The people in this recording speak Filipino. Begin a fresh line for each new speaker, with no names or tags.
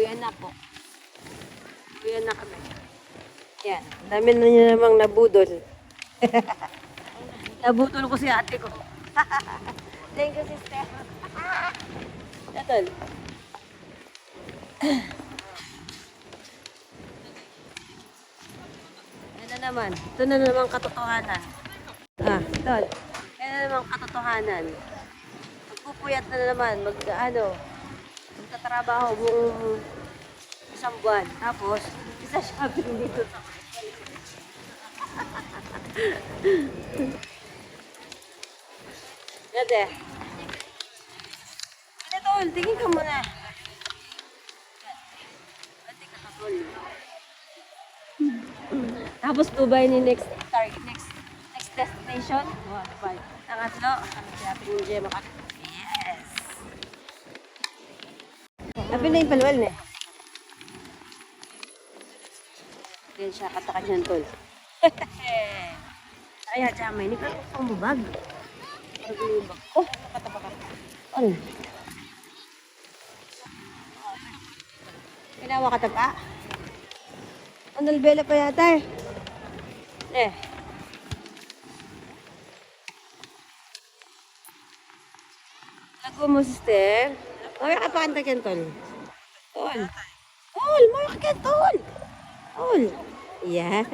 Uyan na po. Uyan na kami. Yan. Dami na niya namang nabudol. Nabudol ko si ate ko. Thank you, sister. Natol. Yan na naman. Ito na naman katotohanan. Tol. Yan na naman katotohanan. Magpupuyat na naman. Magtatrabaho buong isang buwan. Tapos, isa shopping dito sa Gade. Ano tol? Tingin ka muna. Ate ka tol. Tapos Dubai ni next target, next destination. Dubai. Tangatlo, kami si Ate Ninja makakit. Yes! Happy na yung palwal niya. Then siya katakan niyan tol. Ay, jamay. Hindi ka pambubag. Naglubag. Oh, nakatapakan. Ano? Pinawa ka taga? Ang nalbela pa yata eh. Lago mo, sister. Maya ka pa kanta yan, tol. Tol. Tol, maya ka yan, tol. Tol. Yeah.